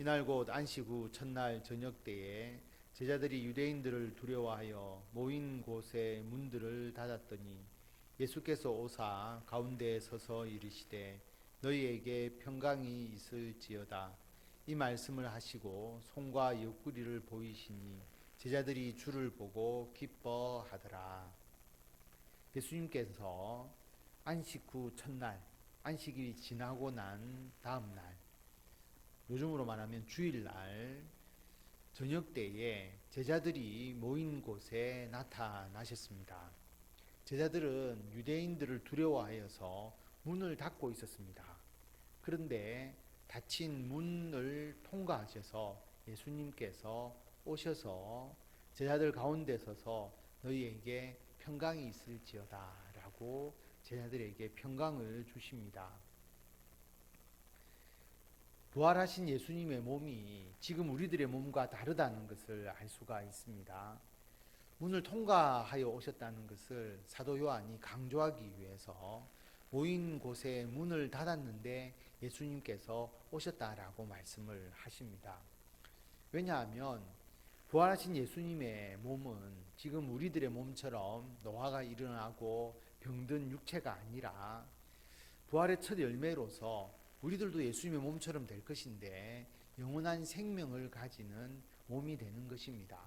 이날 곧 안식 후 첫날 저녁 때에 제자들이 유대인들을 두려워하여 모인 곳의 문들을 닫았더니 예수께서 오사 가운데에 서서 이르시되 너희에게 평강이 있을지어다. 이 말씀을 하시고 손과 옆구리를 보이시니 제자들이 주를 보고 기뻐하더라. 예수님께서 안식 후 첫날, 안식일이 지나고 난 다음 날, 요즘으로 말하면 주일날 저녁 때에 제자들이 모인 곳에 나타나셨습니다. 제자들은 유대인들을 두려워하여서 문을 닫고 있었습니다. 그런데 닫힌 문을 통과하셔서 예수님께서 오셔서 제자들 가운데 서서 너희에게 평강이 있을지어다 라고 제자들에게 평강을 주십니다. 부활하신 예수님의 몸이 지금 우리들의 몸과 다르다는 것을 알 수가 있습니다. 문을 통과하여 오셨다는 것을 사도 요한이 강조하기 위해서 모인 곳에 문을 닫았는데 예수님께서 오셨다라고 말씀을 하십니다. 왜냐하면 부활하신 예수님의 몸은 지금 우리들의 몸처럼 노화가 일어나고 병든 육체가 아니라 부활의 첫 열매로서 우리들도 예수님의 몸처럼 될 것인데 영원한 생명을 가지는 몸이 되는 것입니다.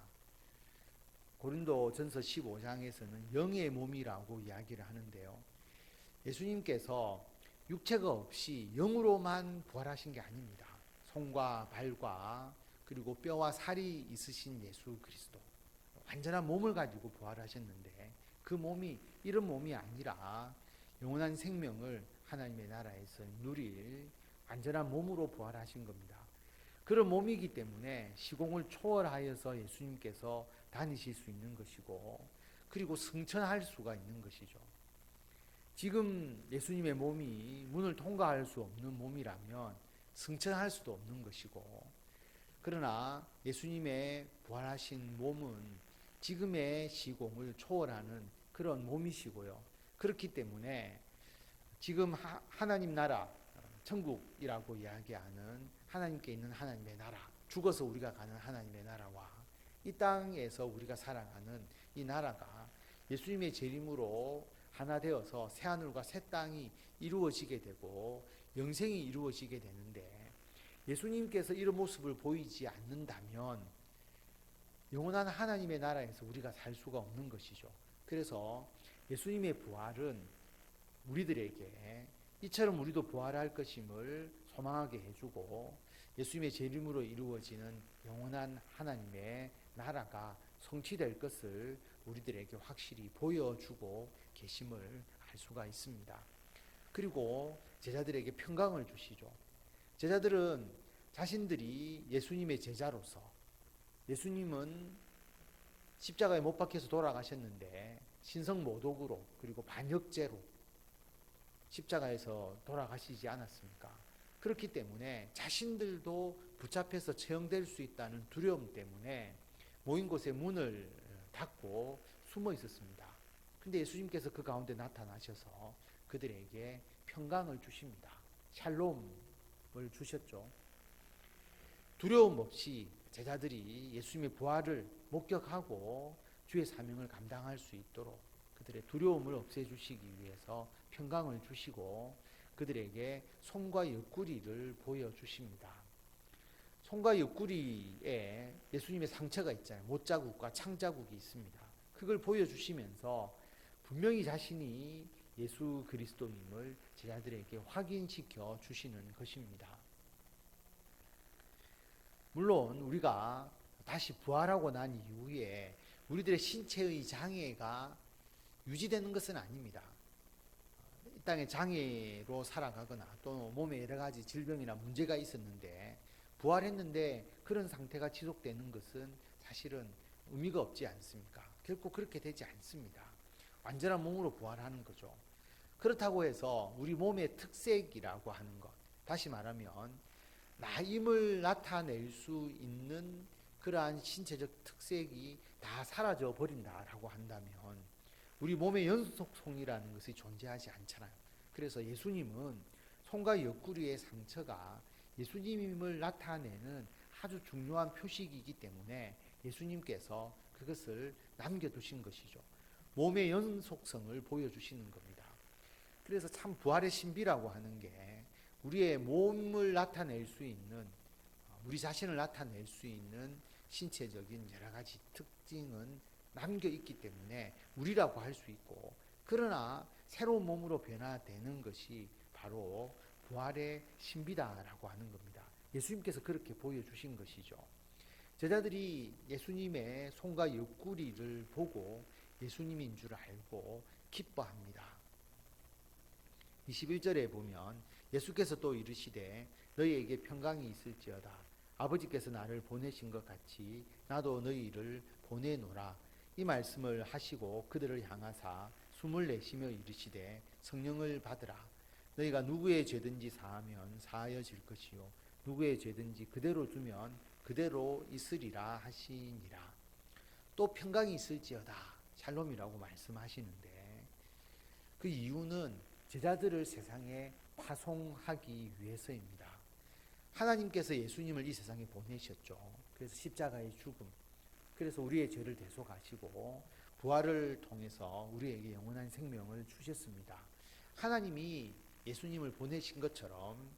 고린도전서 15장에서는 영의 몸이라고 이야기를 하는데요. 예수님께서 육체가 없이 영으로만 부활하신 게 아닙니다. 손과 발과 그리고 뼈와 살이 있으신 예수 그리스도, 완전한 몸을 가지고 부활하셨는데 그 몸이 이런 몸이 아니라 영원한 생명을 하나님의 나라에서 누릴 완전한 몸으로 부활하신 겁니다. 그런 몸이기 때문에 시공을 초월하여서 예수님께서 다니실 수 있는 것이고 그리고 승천할 수가 있는 것이죠. 지금 예수님의 몸이 문을 통과할 수 없는 몸이라면 승천할 수도 없는 것이고, 그러나 예수님의 부활하신 몸은 지금의 시공을 초월하는 그런 몸이시고요. 그렇기 때문에 지금 하나님 나라, 천국이라고 이야기하는 하나님께 있는 하나님의 나라, 죽어서 우리가 가는 하나님의 나라와 이 땅에서 우리가 살아가는 이 나라가 예수님의 재림으로 하나 되어서 새하늘과 새 땅이 이루어지게 되고 영생이 이루어지게 되는데, 예수님께서 이런 모습을 보이지 않는다면 영원한 하나님의 나라에서 우리가 살 수가 없는 것이죠. 그래서 예수님의 부활은 우리들에게 이처럼 우리도 부활할 것임을 소망하게 해주고 예수님의 재림으로 이루어지는 영원한 하나님의 나라가 성취될 것을 우리들에게 확실히 보여주고 계심을 알 수가 있습니다. 그리고 제자들에게 평강을 주시죠. 제자들은 자신들이 예수님의 제자로서, 예수님은 십자가에 못 박혀서 돌아가셨는데 신성모독으로 그리고 반역죄로 십자가에서 돌아가시지 않았습니까? 그렇기 때문에 자신들도 붙잡혀서 처형될 수 있다는 두려움 때문에 모인 곳에 문을 닫고 숨어 있었습니다. 근데 예수님께서 그 가운데 나타나셔서 그들에게 평강을 주십니다. 샬롬을 주셨죠. 두려움 없이 제자들이 예수님의 부활을 목격하고 주의 사명을 감당할 수 있도록 그들의 두려움을 없애주시기 위해서 평강을 주시고 그들에게 손과 옆구리를 보여주십니다. 손과 옆구리에 예수님의 상처가 있잖아요. 못자국과 창자국이 있습니다. 그걸 보여주시면서 분명히 자신이 예수 그리스도임을 제자들에게 확인시켜 주시는 것입니다. 물론 우리가 다시 부활하고 난 이후에 우리들의 신체의 장애가 유지되는 것은 아닙니다. 이 땅에 장애로 살아가거나 또 몸에 여러 가지 질병이나 문제가 있었는데 부활했는데 그런 상태가 지속되는 것은 사실은 의미가 없지 않습니까? 결코 그렇게 되지 않습니다. 완전한 몸으로 부활하는 거죠. 그렇다고 해서 우리 몸의 특색이라고 하는 것, 다시 말하면 나임을 나타낼 수 있는 그러한 신체적 특색이 다 사라져 버린다라고 한다면 우리 몸의 연속성이라는 것이 존재하지 않잖아요. 그래서 예수님은 손과 옆구리의 상처가 예수님을 나타내는 아주 중요한 표식이기 때문에 예수님께서 그것을 남겨두신 것이죠. 몸의 연속성을 보여주시는 겁니다. 그래서 참 부활의 신비라고 하는 게 우리의 몸을 나타낼 수 있는, 우리 자신을 나타낼 수 있는 신체적인 여러 가지 특징은 남겨 있기 때문에 우리라고 할 수 있고, 그러나 새로운 몸으로 변화되는 것이 바로 부활의 신비다라고 하는 겁니다. 예수님께서 그렇게 보여주신 것이죠. 제자들이 예수님의 손과 옆구리를 보고 예수님인 줄 알고 기뻐합니다. 21절에 보면 예수께서 또 이르시되 너희에게 평강이 있을지어다. 아버지께서 나를 보내신 것 같이 나도 너희를 보내노라. 이 말씀을 하시고 그들을 향하사 숨을 내쉬며 이르시되 성령을 받으라. 너희가 누구의 죄든지 사하면 사하여질 것이요 누구의 죄든지 그대로 두면 그대로 있으리라 하시니라. 또 평강이 있을지어다. 샬롬이라고 말씀하시는데 그 이유는 제자들을 세상에 파송하기 위해서입니다. 하나님께서 예수님을 이 세상에 보내셨죠. 그래서 십자가의 죽음, 그래서 우리의 죄를 대속하시고 부활을 통해서 우리에게 영원한 생명을 주셨습니다. 하나님이 예수님을 보내신 것처럼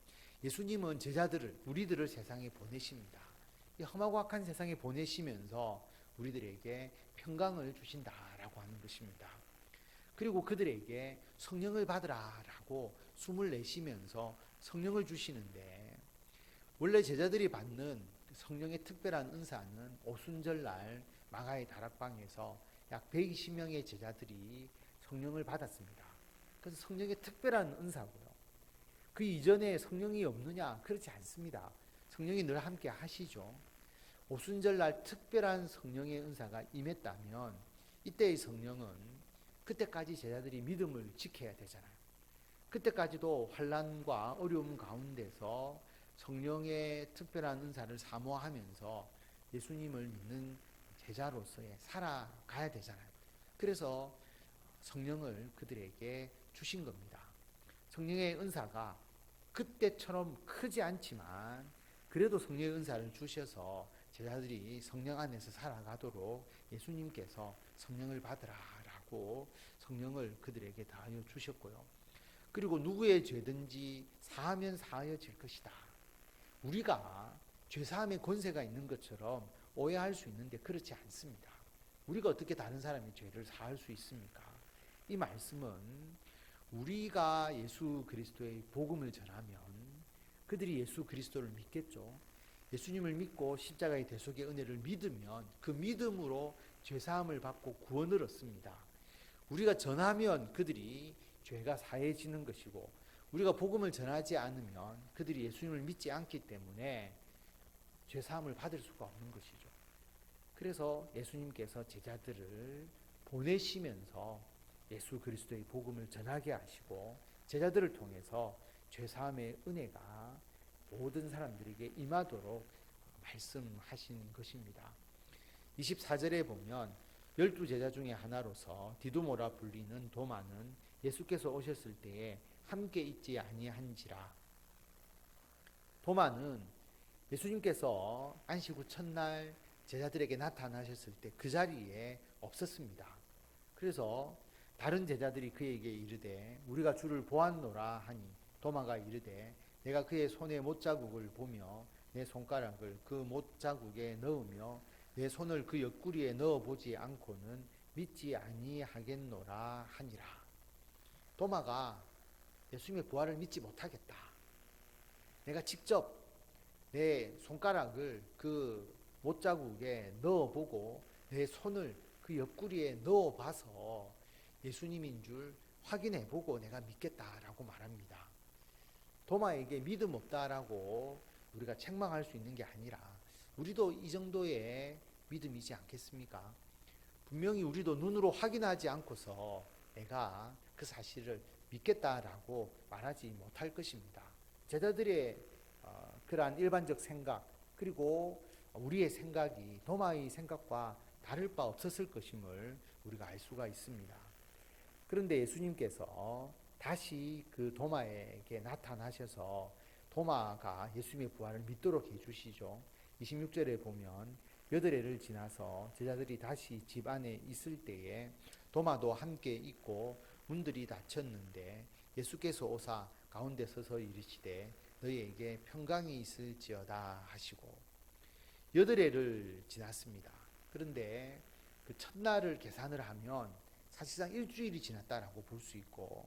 예수님은 제자들을, 우리들을 세상에 보내십니다. 이 험하고 악한 세상에 보내시면서 우리들에게 평강을 주신다라고 하는 것입니다. 그리고 그들에게 성령을 받으라라고 숨을 내쉬면서 성령을 주시는데, 원래 제자들이 받는 성령의 특별한 은사는 오순절날 마가의 다락방에서 약 120명의 제자들이 성령을 받았습니다. 그래서 성령의 특별한 은사고요. 그 이전에 성령이 없느냐? 그렇지 않습니다. 성령이 늘 함께 하시죠. 오순절날 특별한 성령의 은사가 임했다면 이때의 성령은 그때까지 제자들이 믿음을 지켜야 되잖아요. 그때까지도 환난과 어려움 가운데서 성령의 특별한 은사를 사모하면서 예수님을 믿는 제자로서의 살아가야 되잖아요. 그래서 성령을 그들에게 주신 겁니다. 성령의 은사가 그때처럼 크지 않지만 그래도 성령의 은사를 주셔서 제자들이 성령 안에서 살아가도록 예수님께서 성령을 받으라라고 성령을 그들에게 다하여 주셨고요. 그리고 누구의 죄든지 사하면 사하여질 것이다. 우리가 죄사함의 권세가 있는 것처럼 오해할 수 있는데 그렇지 않습니다. 우리가 어떻게 다른 사람의 죄를 사할 수 있습니까? 이 말씀은 우리가 예수 그리스도의 복음을 전하면 그들이 예수 그리스도를 믿겠죠. 예수님을 믿고 십자가의 대속의 은혜를 믿으면 그 믿음으로 죄사함을 받고 구원을 얻습니다. 우리가 전하면 그들이 죄가 사해지는 것이고, 우리가 복음을 전하지 않으면 그들이 예수님을 믿지 않기 때문에 죄사함을 받을 수가 없는 것이죠. 그래서 예수님께서 제자들을 보내시면서 예수 그리스도의 복음을 전하게 하시고 제자들을 통해서 죄사함의 은혜가 모든 사람들에게 임하도록 말씀하신 것입니다. 24절에 보면 12제자 중에 하나로서 디두모라 불리는 도마는 예수께서 오셨을 때에 함께 있지 아니한지라. 도마는 예수님께서 안식 후 첫날 제자들에게 나타나셨을 때 그 자리에 없었습니다. 그래서 다른 제자들이 그에게 이르되 우리가 주를 보았노라 하니 도마가 이르되 내가 그의 손에 못자국을 보며 내 손가락을 그 못자국에 넣으며 내 손을 그 옆구리에 넣어보지 않고는 믿지 아니하겠노라 하니라. 도마가 예수님의 부활을 믿지 못하겠다. 내가 직접 내 손가락을 그 못자국에 넣어보고 내 손을 그 옆구리에 넣어봐서 예수님인 줄 확인해보고 내가 믿겠다라고 말합니다. 도마에게 믿음 없다라고 우리가 책망할 수 있는 게 아니라 우리도 이 정도의 믿음이지 않겠습니까? 분명히 우리도 눈으로 확인하지 않고서 내가 그 사실을 믿겠다라고 말하지 못할 것입니다. 제자들의 그러한 일반적 생각, 그리고 우리의 생각이 도마의 생각과 다를 바 없었을 것임을 우리가 알 수가 있습니다. 그런데 예수님께서 다시 그 도마에게 나타나셔서 도마가 예수님의 부활을 믿도록 해주시죠. 26절에 보면 8해를 지나서 제자들이 다시 집 안에 있을 때에 도마도 함께 있고 문들이 닫혔는데 예수께서 오사 가운데 서서 이르시되 너희에게 평강이 있을지어다 하시고 8해를 지났습니다. 그런데 그 첫날을 계산을 하면 사실상 일주일이 지났다라고 볼 수 있고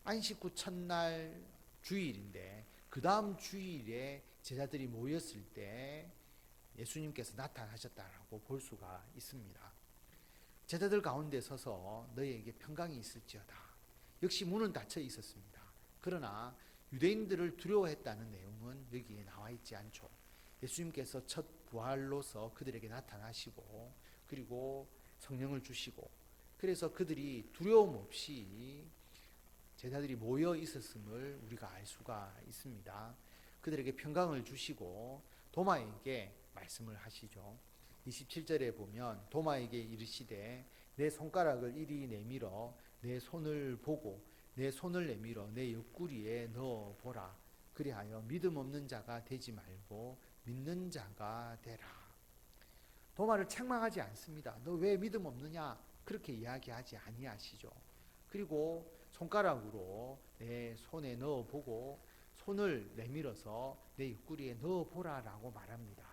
안식 후 첫날 주일인데 그 다음 주일에 제자들이 모였을 때 예수님께서 나타나셨다라고 볼 수가 있습니다. 제자들 가운데 서서 너희에게 평강이 있을지어다. 역시 문은 닫혀 있었습니다. 그러나 유대인들을 두려워했다는 내용은 여기에 나와 있지 않죠. 예수님께서 첫 부활로서 그들에게 나타나시고 그리고 성령을 주시고 그래서 그들이 두려움 없이 제자들이 모여 있었음을 우리가 알 수가 있습니다. 그들에게 평강을 주시고 도마에게 말씀을 하시죠. 27절에 보면 도마에게 이르시되 내 손가락을 이리 내밀어 내 손을 보고 내 손을 내밀어 내 옆구리에 넣어 보라. 그리하여 믿음 없는 자가 되지 말고 믿는 자가 되라. 도마를 책망하지 않습니다. 너 왜 믿음 없느냐? 그렇게 이야기하지 아니하시죠. 그리고 손가락으로 내 손에 넣어 보고 손을 내밀어서 내 옆구리에 넣어 보라라고 말합니다.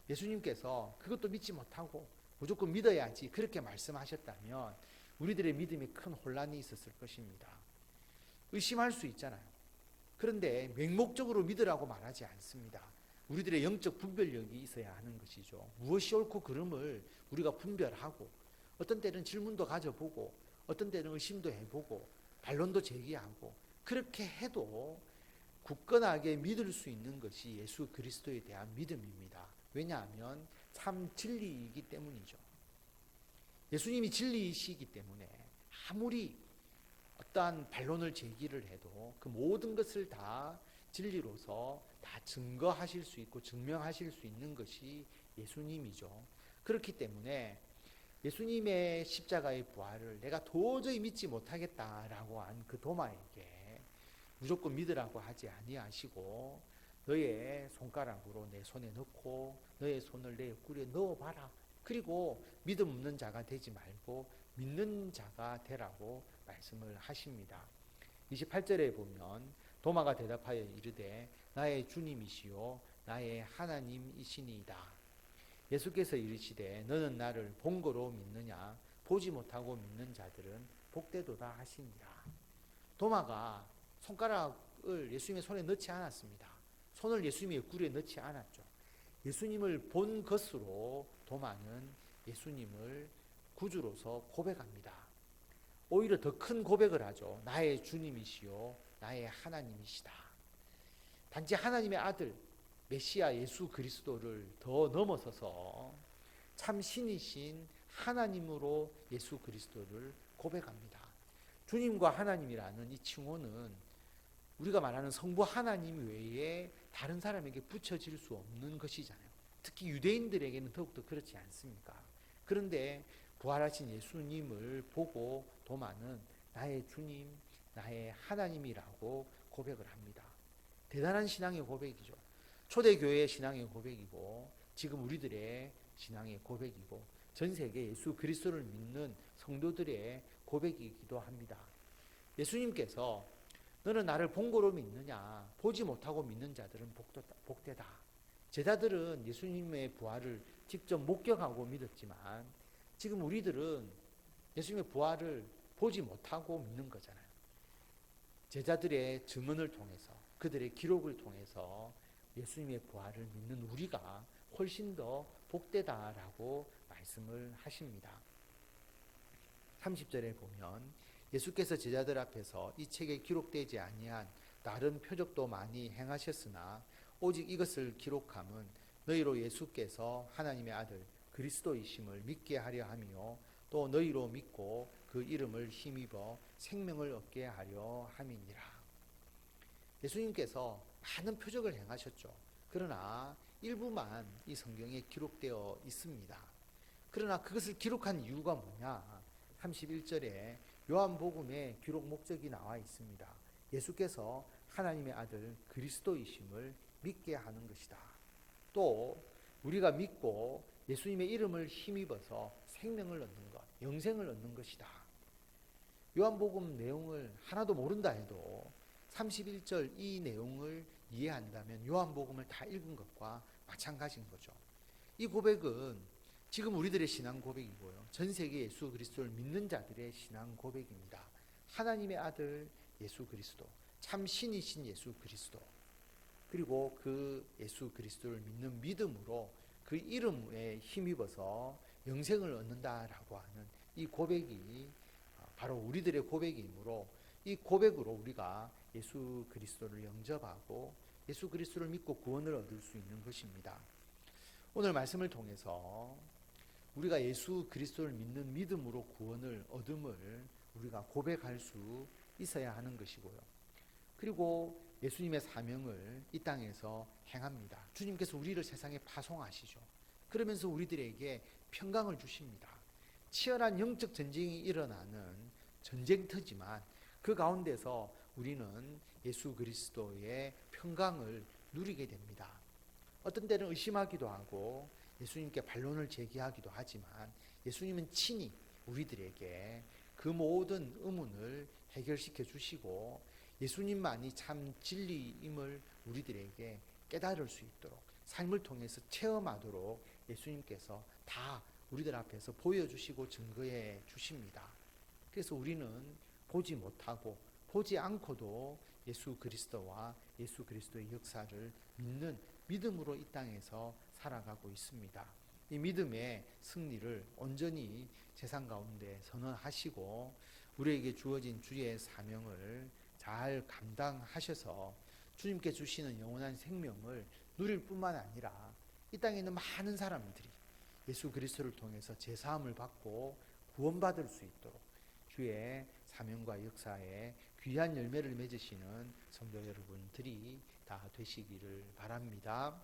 예수님께서 그것도 믿지 못하고 무조건 믿어야지 그렇게 말씀하셨다면 우리들의 믿음에 큰 혼란이 있었을 것입니다. 의심할 수 있잖아요. 그런데 맹목적으로 믿으라고 말하지 않습니다. 우리들의 영적 분별력이 있어야 하는 것이죠. 무엇이 옳고 그름을 우리가 분별하고 어떤 때는 질문도 가져보고 어떤 때는 의심도 해보고 반론도 제기하고 그렇게 해도 굳건하게 믿을 수 있는 것이 예수 그리스도에 대한 믿음입니다. 왜냐하면 참 진리이기 때문이죠. 예수님이 진리이시기 때문에 아무리 어떠한 반론을 제기를 해도 그 모든 것을 다 진리로서 다 증거하실 수 있고 증명하실 수 있는 것이 예수님이죠. 그렇기 때문에 예수님의 십자가의 부활을 내가 도저히 믿지 못하겠다라고 한 그 도마에게 무조건 믿으라고 하지 아니하시고 너의 손가락으로 내 손에 넣고 너의 손을 내 옆구리에 넣어봐라. 그리고 믿음 없는 자가 되지 말고 믿는 자가 되라고 말씀을 하십니다. 28절에 보면 도마가 대답하여 이르되 나의 주님이시요 나의 하나님이시니이다. 예수께서 이르시되 너는 나를 본 거로 믿느냐? 보지 못하고 믿는 자들은 복되도다 하시니라. 도마가 손가락을 예수님의 손에 넣지 않았습니다. 손을 예수님의 옆구리에 넣지 않았죠. 예수님을 본 것으로 도마는 예수님을 구주로서 고백합니다. 오히려 더 큰 고백을 하죠. 나의 주님이시요 나의 하나님이시다. 단지 하나님의 아들 메시아 예수 그리스도를 더 넘어서서 참 신이신 하나님으로 예수 그리스도를 고백합니다. 주님과 하나님이라는 이 칭호는 우리가 말하는 성부 하나님 외에 다른 사람에게 붙여질 수 없는 것이잖아요. 특히 유대인들에게는 더욱더 그렇지 않습니까? 그런데 부활하신 예수님을 보고 도마는 나의 주님, 나의 하나님이라고 고백을 합니다. 대단한 신앙의 고백이죠. 초대교회의 신앙의 고백이고 지금 우리들의 신앙의 고백이고 전 세계 예수 그리스도를 믿는 성도들의 고백이기도 합니다. 예수님께서 너는 나를 본 거로 믿느냐? 보지 못하고 믿는 자들은 복되다. 제자들은 예수님의 부활을 직접 목격하고 믿었지만 지금 우리들은 예수님의 부활을 보지 못하고 믿는 거잖아요. 제자들의 증언을 통해서 그들의 기록을 통해서 예수님의 부활을 믿는 우리가 훨씬 더 복되다라고 말씀을 하십니다. 30절에 보면 예수께서 제자들 앞에서 이 책에 기록되지 아니한 다른 표적도 많이 행하셨으나 오직 이것을 기록함은 너희로 예수께서 하나님의 아들 그리스도이심을 믿게 하려 함이요 또 너희로 믿고 그 이름을 힘입어 생명을 얻게 하려 함이니라. 예수님께서 많은 표적을 행하셨죠. 그러나 일부만 이 성경에 기록되어 있습니다. 그러나 그것을 기록한 이유가 뭐냐? 31절에 요한복음의 기록 목적이 나와 있습니다. 예수께서 하나님의 아들 그리스도이심을 믿게 하는 것이다. 또 우리가 믿고 예수님의 이름을 힘입어서 생명을 얻는 것, 영생을 얻는 것이다. 요한복음 내용을 하나도 모른다 해도 31절 이 내용을 이해한다면 요한복음을 다 읽은 것과 마찬가지인 거죠. 이 고백은 지금 우리들의 신앙 고백이고요. 전 세계 예수 그리스도를 믿는 자들의 신앙 고백입니다. 하나님의 아들 예수 그리스도, 참 신이신 예수 그리스도, 그리고 그 예수 그리스도를 믿는 믿음으로 그 이름에 힘입어서 영생을 얻는다라고 하는 이 고백이 바로 우리들의 고백이므로 이 고백으로 우리가 예수 그리스도를 영접하고 예수 그리스도를 믿고 구원을 얻을 수 있는 것입니다. 오늘 말씀을 통해서 우리가 예수 그리스도를 믿는 믿음으로 구원을 얻음을 우리가 고백할 수 있어야 하는 것이고요. 그리고 예수님의 사명을 이 땅에서 행합니다. 주님께서 우리를 세상에 파송하시죠. 그러면서 우리들에게 평강을 주십니다. 치열한 영적 전쟁이 일어나는 전쟁터지만 그 가운데서 우리는 예수 그리스도의 평강을 누리게 됩니다. 어떤 때는 의심하기도 하고 예수님께 반론을 제기하기도 하지만 예수님은 친히 우리들에게 그 모든 의문을 해결시켜 주시고 예수님만이 참 진리임을 우리들에게 깨달을 수 있도록 삶을 통해서 체험하도록 예수님께서 다 우리들 앞에서 보여주시고 증거해 주십니다. 그래서 우리는 보지 못하고 보지 않고도 예수 그리스도와 예수 그리스도의 역사를 믿는 믿음으로 이 땅에서 살아가고 있습니다. 이 믿음의 승리를 온전히 세상 가운데 선언하시고 우리에게 주어진 주의 사명을 잘 감당하셔서 주님께 주시는 영원한 생명을 누릴 뿐만 아니라 이 땅에 있는 많은 사람들이 예수 그리스도를 통해서 제사함을 받고 구원받을 수 있도록 주의 사명과 역사에 귀한 열매를 맺으시는 성도 여러분들이 다 되시기를 바랍니다.